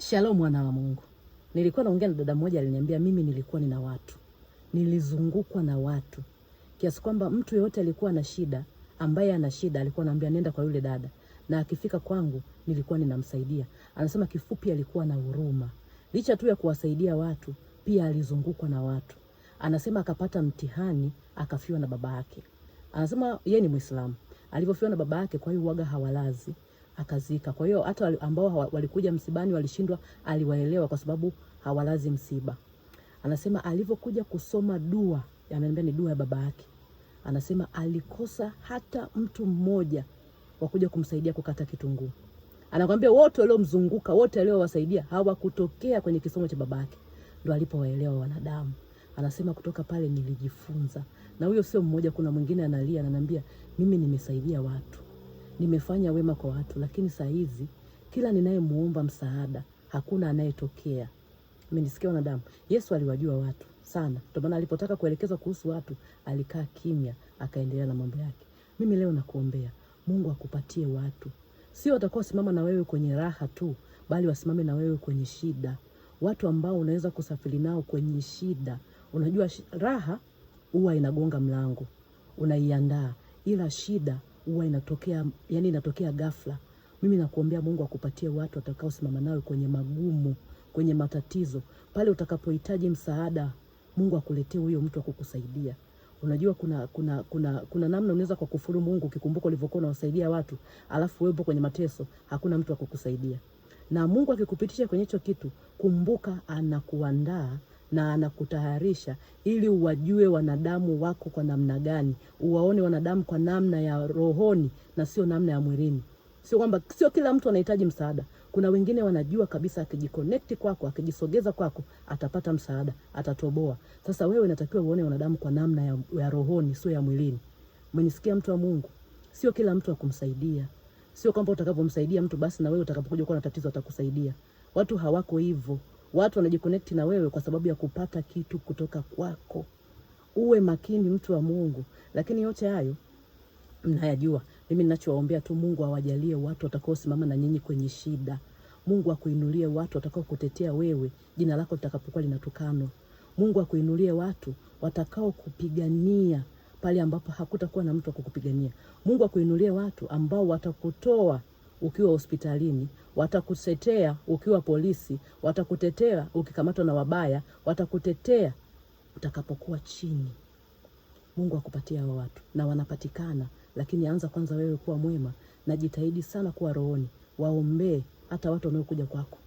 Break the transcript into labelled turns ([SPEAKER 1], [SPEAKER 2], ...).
[SPEAKER 1] Shalom mwana wa Mungu. Nilikuwa naongea na dada mmoja aliniambia mimi nilikuwa nina watu. Nilizungukwa na watu. Kiasi kwamba mtu yeyote alikuwa na shida, ambaye ana shida alikuwa ananiambia nenda kwa yule dada. Na akifika kwangu nilikuwa ninamsaidia. Anasema kifupi alikuwa na huruma. Licha tu ya kuwasaidia watu, pia alizungukwa na watu. Anasema akapata mtihani, akafiwa na baba yake. Anasema yeye ni Muislamu. Alivyofiwa na baba yake, kwa hiyo waga hawalazi, akazika. Kwa hiyo hata ambao walikuja msibani walishindwa, aliwaelewa kwa sababu hawalazi msiba. Anasema alivyokuja kusoma dua, ananiambia ni dua ya baba yake. Anasema alikosa hata mtu mmoja wa kuja kumsaidia kukata kitunguu. Anakuambia wote waliomzunguka, wote waliowasaidia hawakutokea kwenye kisomo cha baba yake. Ndio alipowaelewa wanadamu. Anasema kutoka pale nilijifunza. Na huyo sio mmoja, kuna mwingine analia ananiambia mimi nimesaidia watu, nimefanya wema kwa watu, lakini saa hizi kila ninayemuomba msaada hakuna anayetokea. Mmenisikia wanadamu? Yesu aliwajua watu sana. Ndio maana alipotaka kuelekeza kuhusu watu, alikaa kimya, akaendelea na mambo yake. Mimi leo nakuombea, Mungu akupatie watu. Sio watakao simama na wewe kwenye raha tu, bali wasimame na wewe kwenye shida. Watu ambao unaweza kusafiri nao kwenye shida. Unajua raha huwa inagonga mlango, unaiandaa, ila shida huwa inatokea, yani inatokea ghafla. Mimi nakuombea Mungu akupatie watu watakao simama nawe kwenye magumu, kwenye matatizo. Pale utakapohitaji msaada, Mungu akuletee huyo mtu wa kukusaidia. Unajua kuna namna unaweza kwa kufuru Mungu ukikumbuka ulivyokuwa unawasaidia watu, alafu wewe upo kwenye mateso, hakuna mtu wa kukusaidia. Na Mungu akikupitisha kwenye hicho kitu, kumbuka anakuandaa na anakutayarisha ili uwajue wanadamu wako kwa namna gani, uwaone wanadamu kwa namna ya rohoni na sio namna ya mwilini. Sio kwamba sio kila mtu anahitaji msaada. Kuna wengine wanajua kabisa akijiconnect kwako, akijisogeza kwako, atapata msaada, atatoboa. Sasa wewe unatakiwa uone wanadamu kwa namna ya rohoni, sio ya mwilini. Umenisikia mtu wa Mungu? Sio kila mtu akumsaidia. Sio kwamba utakapomsaidia mtu basi na wewe utakapokuja kuwa na tatizo atakusaidia. Watu hawako hivyo. Watu wanajiconnect na wewe kwa sababu ya kupata kitu kutoka kwako. Uwe makini mtu wa Mungu. Lakini yote hayo mnayajua. Mimi ninachowaombea tu Mungu awajalie watu watakao simama na nyinyi kwenye shida. Mungu akuinulie watu watakao kutetea wewe jina lako litakapokuwa linatukanwa. Mungu akuinulie watu watakao kupigania pale ambapo hakutakuwa na mtu wa kukupigania. Mungu akuinulie watu ambao watakutoa ukiwa hospitalini, watakutetea ukiwa polisi, watakutetea ukikamatwa na wabaya, watakutetea utakapokuwa chini. Mungu akupatie hao watu, na wanapatikana, lakini anza kwanza wewe kuwa mwema na jitahidi sana kuwa rohoni. Waombee hata watu wanaokuja kwako.